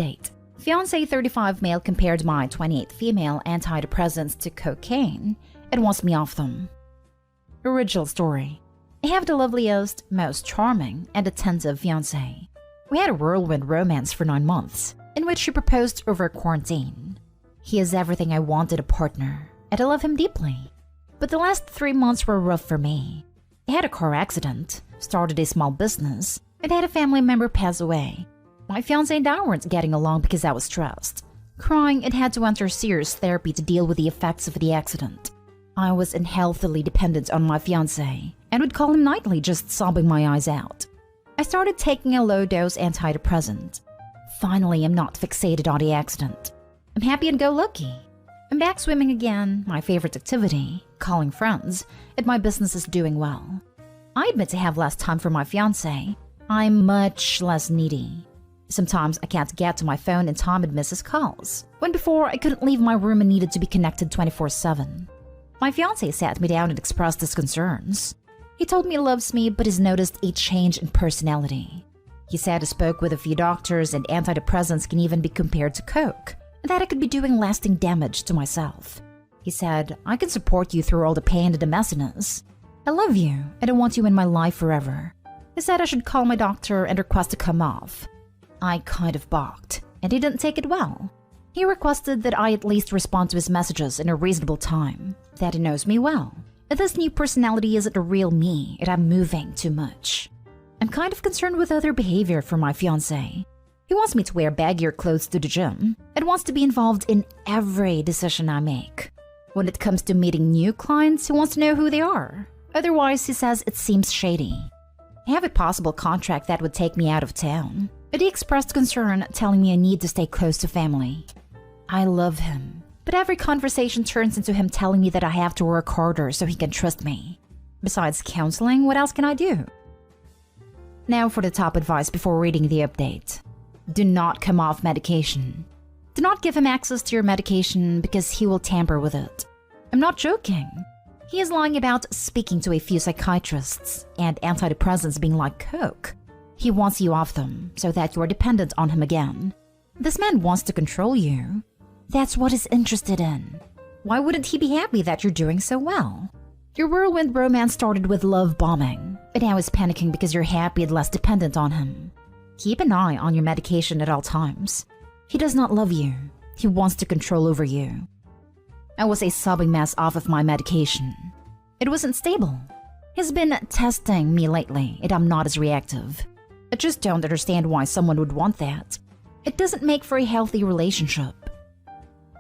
update. Fiancé 35 male compared my 28 female antidepressants to cocaine and wants me off them. Original story. I have the loveliest, most charming, and attentive fiancé. We had a whirlwind romance for 9 months, in which he proposed over quarantine. He is everything I wanted a partner, and I love him deeply. But the last 3 months were rough for me. I had a car accident, started a small business, and had a family member pass away. My fiancé and I weren't getting along because I was stressed, crying and had to enter serious therapy to deal with the effects of the accident. I was unhealthily dependent on my fiancé and would call him nightly just sobbing my eyes out. I started taking a low-dose antidepressant. Finally, I'm not fixated on the accident. I'm happy and go lucky. I'm back swimming again, my favorite activity, calling friends, and my business is doing well. I admit to have less time for my fiancé. I'm much less needy. Sometimes I can't get to my phone in time and miss his calls, when before I couldn't leave my room and needed to be connected 24/7. My fiancé sat me down and expressed his concerns. He told me he loves me but has noticed a change in personality. He said he spoke with a few doctors and antidepressants can even be compared to coke, and that I could be doing lasting damage to myself. He said, I can support you through all the pain and the messiness. I love you and I want you in my life forever. He said I should call my doctor and request to come off. I kind of balked, and he didn't take it well. He requested that I at least respond to his messages in a reasonable time, that he knows me well, that this new personality isn't the real me and I'm moving too much. I'm kind of concerned with other behavior from my fiancé. He wants me to wear baggier clothes to the gym and wants to be involved in every decision I make. When it comes to meeting new clients, he wants to know who they are. Otherwise, he says it seems shady. I have a possible contract that would take me out of town, but he expressed concern, telling me I need to stay close to family. I love him, but every conversation turns into him telling me that I have to work harder so he can trust me. Besides counseling, what else can I do? Now for the top advice before reading the update. Do not come off medication. Do not give him access to your medication because he will tamper with it. I'm not joking. He is lying about speaking to a few psychiatrists and antidepressants being like coke. He wants you off them so that you are dependent on him again. This man wants to control you. That's what he's interested in. Why wouldn't he be happy that you're doing so well? Your whirlwind romance started with love bombing, but now he's panicking because you're happy and less dependent on him. Keep an eye on your medication at all times. He does not love you. He wants to control over you. I was a sobbing mess off of my medication. It wasn't stable. He's been testing me lately and I'm not as reactive. I just don't understand why someone would want that. It doesn't make for a healthy relationship.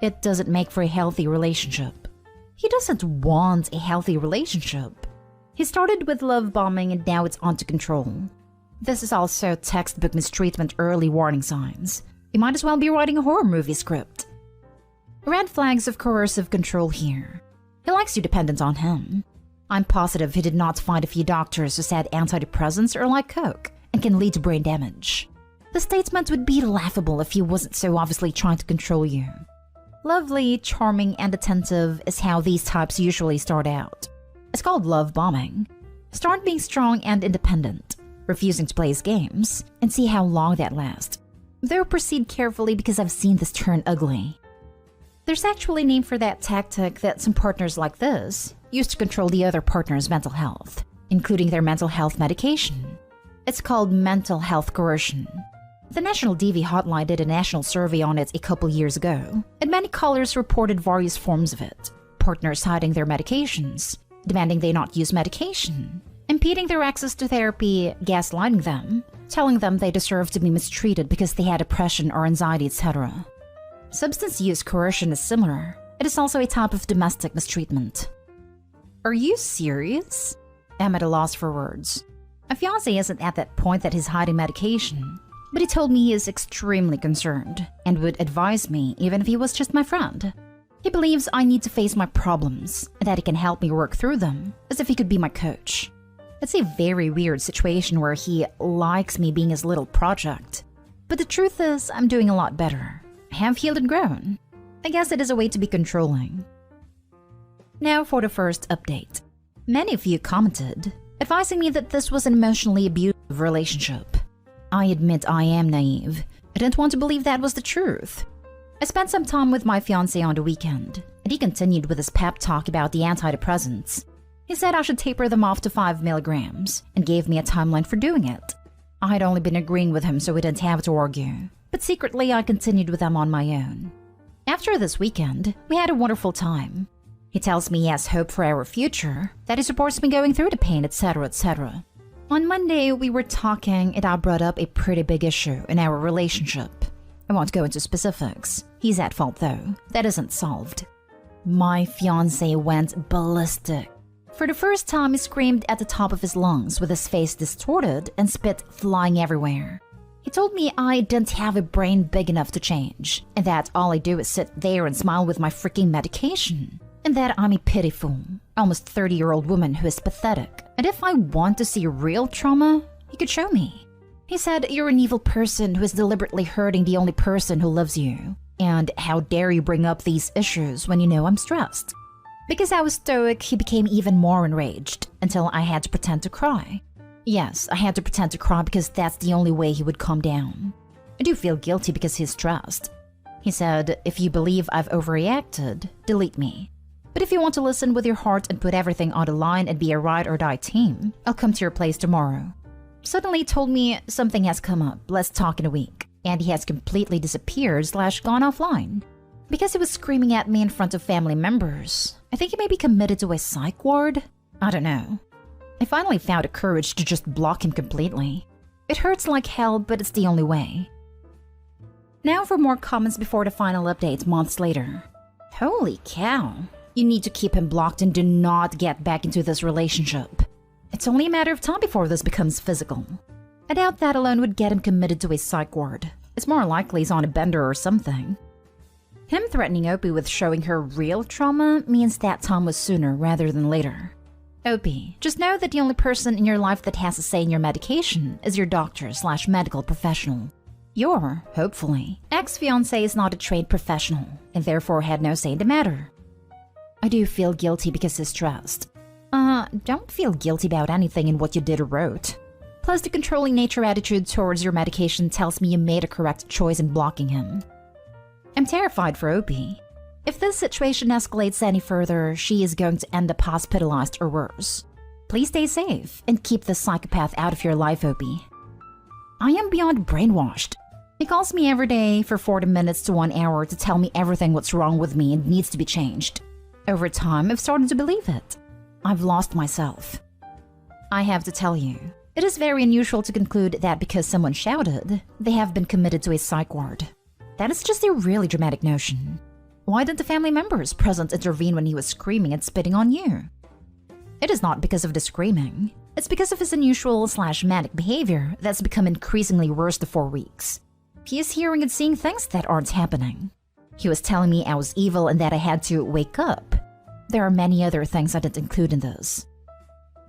It doesn't make for a healthy relationship. He doesn't want a healthy relationship. He started with love bombing and now it's on to control. This is also textbook mistreatment early warning signs. You might as well be writing a horror movie script. Red flags of coercive control here. He likes you dependent on him. I'm positive he did not find a few doctors who said antidepressants are like coke and can lead to brain damage. The statement would be laughable if he wasn't so obviously trying to control you. Lovely, charming, and attentive is how these types usually start out. It's called love bombing. Start being strong and independent, refusing to play his games, and see how long that lasts. Though proceed carefully because I've seen this turn ugly. There's actually a name for that tactic that some partners like this use to control the other partner's mental health, including their mental health medication. It's called mental health coercion. The National DV Hotline did a national survey on it a couple years ago, and many callers reported various forms of it. Partners hiding their medications, demanding they not use medication, impeding their access to therapy, gaslighting them, telling them they deserve to be mistreated because they had depression or anxiety, etc. Substance use coercion is similar. It is also a type of domestic mistreatment. Are you serious? I'm at a loss for words. My fiancé isn't at that point that he's hiding medication, but he told me he is extremely concerned and would advise me even if he was just my friend. He believes I need to face my problems and that he can help me work through them, as if he could be my coach. It's a very weird situation where he likes me being his little project. But the truth is, I'm doing a lot better. I have healed and grown. I guess it is a way to be controlling. Now for the first update. Many of you commented, advising me that this was an emotionally abusive relationship. I admit I am naive, I didn't want to believe that was the truth. I spent some time with my fiancé on the weekend, and he continued with his pep talk about the antidepressants. He said I should taper them off to 5 milligrams and gave me a timeline for doing it. I had only been agreeing with him so we didn't have to argue, but secretly I continued with them on my own. After this weekend, we had a wonderful time. He tells me he has hope for our future, that he supports me going through the pain, etc., etc. On Monday, we were talking and I brought up a pretty big issue in our relationship. I won't go into specifics. He's at fault though. That isn't solved. My fiancé went ballistic. For the first time, he screamed at the top of his lungs with his face distorted and spit flying everywhere. He told me I didn't have a brain big enough to change, and that all I do is sit there and smile with my freaking medication, and that I'm a pitiful, almost 30-year-old woman who is pathetic, and if I want to see real trauma, he could show me. He said, "You're an evil person who is deliberately hurting the only person who loves you, and how dare you bring up these issues when you know I'm stressed." Because I was stoic, he became even more enraged, until I had to pretend to cry. Yes, I had to pretend to cry because that's the only way he would calm down. I do feel guilty because he's stressed. He said, "If you believe I've overreacted, delete me. But if you want to listen with your heart and put everything on the line and be a ride or die team, I'll come to your place tomorrow." Suddenly he told me, "Something has come up, let's talk in a week." And he has completely disappeared / gone offline. Because he was screaming at me in front of family members, I think he may be committed to a psych ward? I don't know. I finally found the courage to just block him completely. It hurts like hell, but it's the only way. Now for more comments before the final update months later. Holy cow. You need to keep him blocked and do not get back into this relationship. It's only a matter of time before this becomes physical. I doubt that alone would get him committed to a psych ward. It's more likely he's on a bender or something. Him threatening Opie with showing her real trauma means that time was sooner rather than later. Opie, just know that the only person in your life that has a say in your medication is your doctor / medical professional. Your, hopefully, ex-fiancé is not a trained professional and therefore had no say in the matter. I do feel guilty because he's stressed. Don't feel guilty about anything in what you did or wrote. Plus, the controlling nature attitude towards your medication tells me you made a correct choice in blocking him. I'm terrified for Opie. If this situation escalates any further, she is going to end up hospitalized or worse. Please stay safe and keep this psychopath out of your life, Opie. I am beyond brainwashed. He calls me every day for 40 minutes to 1 hour to tell me everything what's wrong with me and needs to be changed. Over time, I've started to believe it. I've lost myself. I have to tell you, it is very unusual to conclude that because someone shouted, they have been committed to a psych ward. That is just a really dramatic notion. Why didn't the family members present intervene when he was screaming and spitting on you? It is not because of the screaming. It's because of his unusual / manic behavior that's become increasingly worse the 4 weeks. He is hearing and seeing things that aren't happening. He was telling me I was evil and that I had to wake up. There are many other things I didn't include in this.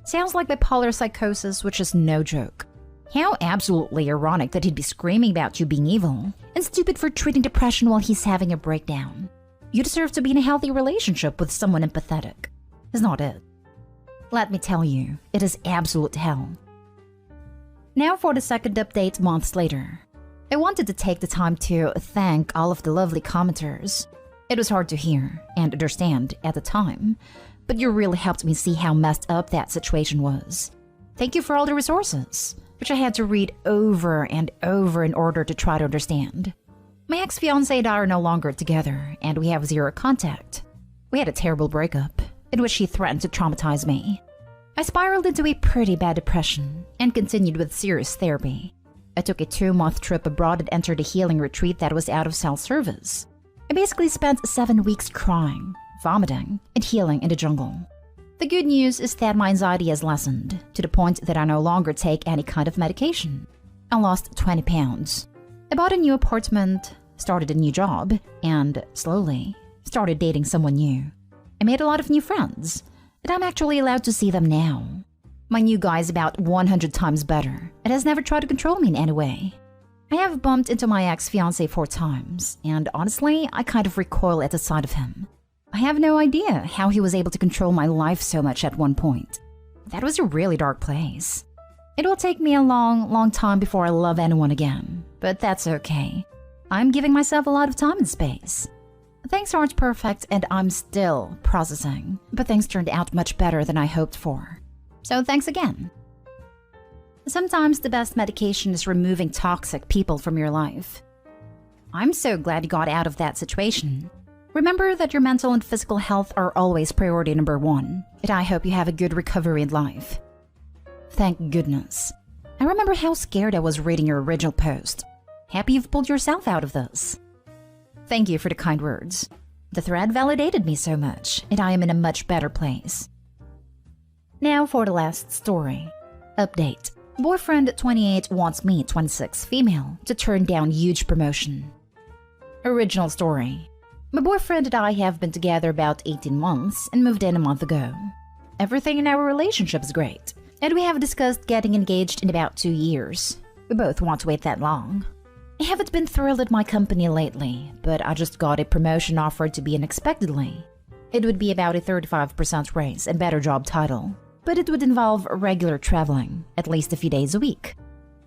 Sounds like bipolar psychosis, which is no joke. How absolutely ironic that he'd be screaming about you being evil, and stupid for treating depression while he's having a breakdown. You deserve to be in a healthy relationship with someone empathetic. Is not it? Let me tell you, it is absolute hell. Now for the second update months later. I wanted to take the time to thank all of the lovely commenters. It was hard to hear and understand at the time, but you really helped me see how messed up that situation was. Thank you for all the resources, which I had to read over and over in order to try to understand. My ex-fiancé and I are no longer together, and we have zero contact. We had a terrible breakup, in which he threatened to traumatize me. I spiraled into a pretty bad depression, and continued with serious therapy. I took a 2-month trip abroad and entered a healing retreat that was out of cell service. I basically spent 7 weeks crying, vomiting, and healing in the jungle. The good news is that my anxiety has lessened, to the point that I no longer take any kind of medication. I lost 20 pounds. I bought a new apartment, started a new job, and, slowly, started dating someone new. I made a lot of new friends, and I'm actually allowed to see them now. My new guy is about 100 times better, and has never tried to control me in any way. I have bumped into my ex-fiancé 4 times, and honestly, I kind of recoil at the sight of him. I have no idea how he was able to control my life so much at one point. That was a really dark place. It will take me a long time before I love anyone again, but that's okay. I'm giving myself a lot of time and space. Things aren't perfect and I'm still processing, but things turned out much better than I hoped for. So thanks again. Sometimes the best medication is removing toxic people from your life. I'm so glad you got out of that situation. Remember that your mental and physical health are always priority number one, and I hope you have a good recovery in life. Thank goodness. I remember how scared I was reading your original post. Happy you've pulled yourself out of this. Thank you for the kind words. The thread validated me so much, and I am in a much better place. Now for the last story. Update. Boyfriend 28 wants me, 26 female, to turn down huge promotion. Original story. My boyfriend and I have been together about 18 months and moved in a month ago. Everything in our relationship is great, and we have discussed getting engaged in about 2 years. We both want to wait that long. I haven't been thrilled at my company lately, but I just got a promotion offered to be unexpectedly. It would be about a 35% raise and better job title, but it would involve regular traveling, at least a few days a week.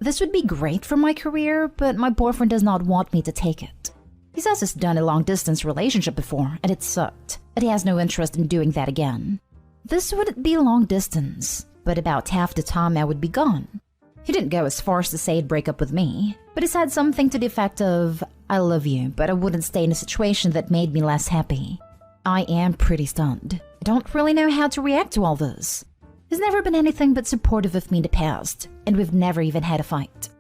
This would be great for my career, but my boyfriend does not want me to take it. He says he's done a long-distance relationship before, and it sucked, and he has no interest in doing that again. This would be long distance, but about half the time I would be gone. He didn't go as far as to say he'd break up with me, but he said something to the effect of, "I love you, but I wouldn't stay in a situation that made me less happy." I am pretty stunned. I don't really know how to react to all this. He's never been anything but supportive of me in the past, and we've never even had a fight.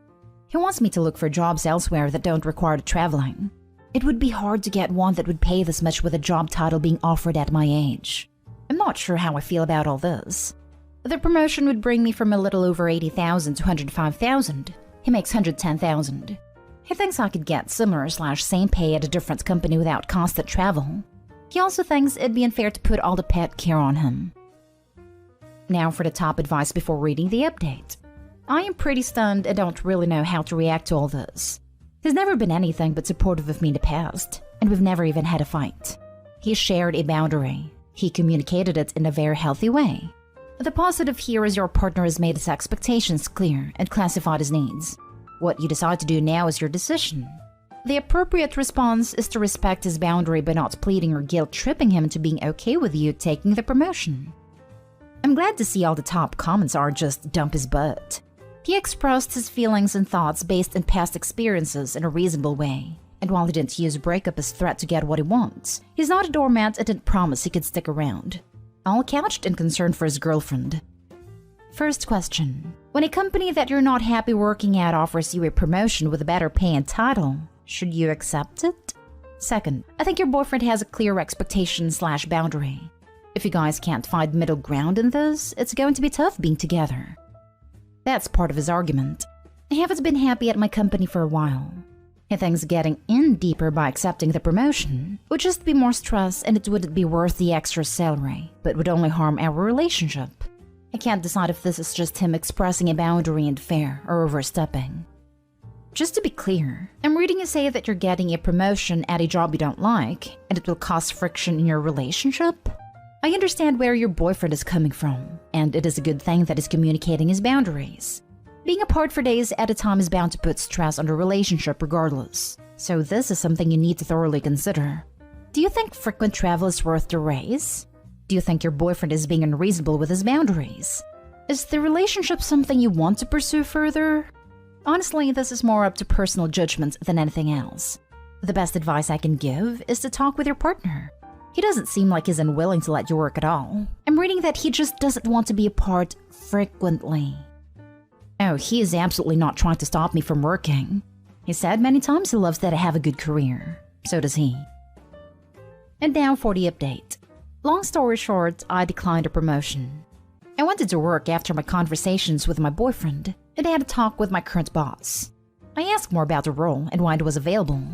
He wants me to look for jobs elsewhere that don't require traveling. It would be hard to get one that would pay this much with a job title being offered at my age. I'm not sure how I feel about all this. The promotion would bring me from a little over 80,000 to 105,000. He makes 110,000. He thinks I could get similar/same pay at a different company without constant travel. He also thinks it'd be unfair to put all the pet care on him. Now for the top advice before reading the update. I am pretty stunned and don't really know how to react to all this. He's never been anything but supportive of me in the past, and we've never even had a fight. He shared a boundary. He communicated it in a very healthy way. The positive here is your partner has made his expectations clear and classified his needs. What you decide to do now is your decision. The appropriate response is to respect his boundary by not pleading or guilt-tripping him into being okay with you taking the promotion. I'm glad to see all the top comments are just dump his butt. He expressed his feelings and thoughts based on past experiences in a reasonable way. And while he didn't use breakup as threat to get what he wants, he's not a doormat and didn't promise he could stick around. All couched in concern for his girlfriend. First question. When a company that you're not happy working at offers you a promotion with a better pay and title, should you accept it? Second, I think your boyfriend has a clear expectation/boundary. If you guys can't find middle ground in this, it's going to be tough being together. That's part of his argument. I haven't been happy at my company for a while. He thinks getting in deeper by accepting the promotion would just be more stress and it wouldn't be worth the extra salary, but would only harm our relationship. I can't decide if this is just him expressing a boundary and fair or overstepping. Just to be clear, I'm reading you say that you're getting a promotion at a job you don't like and it will cause friction in your relationship. I understand where your boyfriend is coming from, and it is a good thing that he's communicating his boundaries. Being apart for days at a time is bound to put stress on the relationship regardless, so this is something you need to thoroughly consider. Do you think frequent travel is worth the raise? Do you think your boyfriend is being unreasonable with his boundaries? Is the relationship something you want to pursue further? Honestly, this is more up to personal judgment than anything else. The best advice I can give is to talk with your partner. He doesn't seem like he's unwilling to let you work at all. I'm reading that he just doesn't want to be apart frequently. Oh, he is absolutely not trying to stop me from working. He said many times he loves that I have a good career. So does he. And now for the update. Long story short, I declined a promotion. I wanted to work after my conversations with my boyfriend, and I had a talk with my current boss. I asked more about the role and why it was available.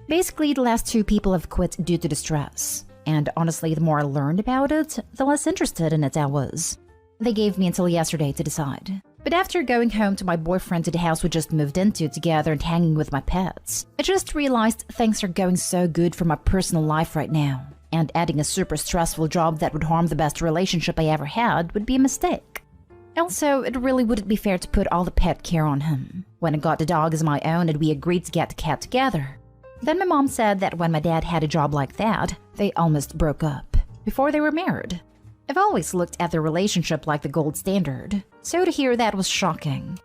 Basically, the last 2 people have quit due to the stress. And honestly, the more I learned about it, the less interested in it I was. They gave me until yesterday to decide. But after going home to my boyfriend to the house we just moved into together and hanging with my pets, I just realized things are going so good for my personal life right now, and adding a super stressful job that would harm the best relationship I ever had would be a mistake. Also, it really wouldn't be fair to put all the pet care on him. When I got the dog as my own and we agreed to get the cat together. Then my mom said that when my dad had a job like that, they almost broke up before they were married. I've always looked at their relationship like the gold standard, so to hear that was shocking.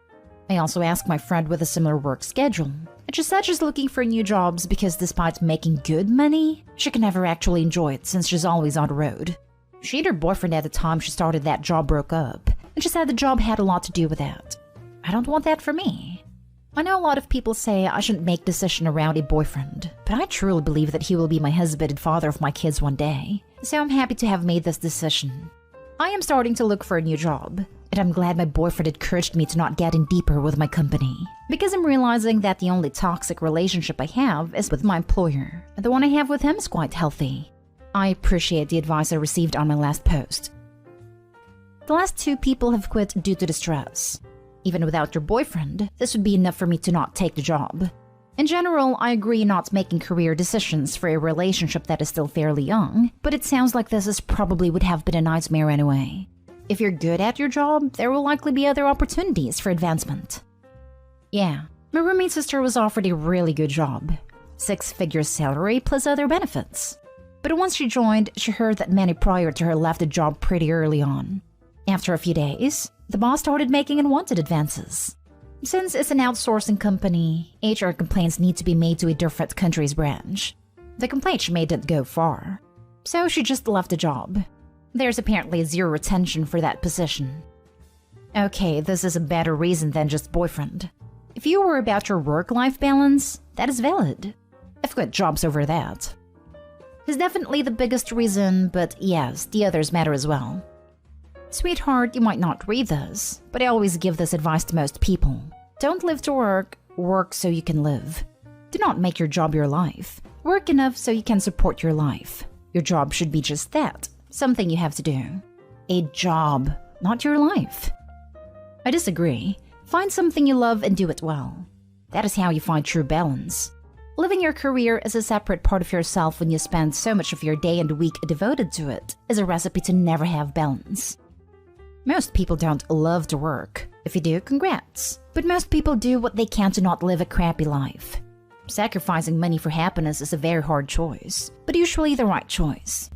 I also asked my friend with a similar work schedule, and she said she's looking for new jobs because despite making good money, she can never actually enjoy it since she's always on the road. She and her boyfriend at the time she started that job broke up, and she said the job had a lot to do with that. I don't want that for me. I know a lot of people say I shouldn't make decisions around a boyfriend, but I truly believe that he will be my husband and father of my kids one day, so I'm happy to have made this decision. I am starting to look for a new job, and I'm glad my boyfriend encouraged me to not get in deeper with my company, because I'm realizing that the only toxic relationship I have is with my employer, and the one I have with him is quite healthy. I appreciate the advice I received on my last post. The last 2 people have quit due to distress. Even without your boyfriend, this would be enough for me to not take the job. In general, I agree not making career decisions for a relationship that is still fairly young, but it sounds like this probably would have been a nightmare anyway. If you're good at your job, there will likely be other opportunities for advancement. Yeah, my roommate's sister was offered a really good job. 6-figure salary plus other benefits. But once she joined, she heard that many prior to her left the job pretty early on. After a few days, the boss started making unwanted advances. Since it's an outsourcing company, HR complaints need to be made to a different country's branch. The complaint she made didn't go far, so she just left the job. There's apparently 0 retention for that position. Okay, this is a better reason than just boyfriend. If you were about your work-life balance, that is valid. I've quit jobs over that. It's definitely the biggest reason, but yes, the others matter as well. Sweetheart, you might not read this, but I always give this advice to most people. Don't live to work, work so you can live. Do not make your job your life. Work enough so you can support your life. Your job should be just that, something you have to do. A job, not your life. I disagree. Find something you love and do it well. That is how you find true balance. Living your career as a separate part of yourself when you spend so much of your day and week devoted to it is a recipe to never have balance. Most people don't love to work. If you do, congrats. But most people do what they can to not live a crappy life. Sacrificing money for happiness is a very hard choice, but usually the right choice.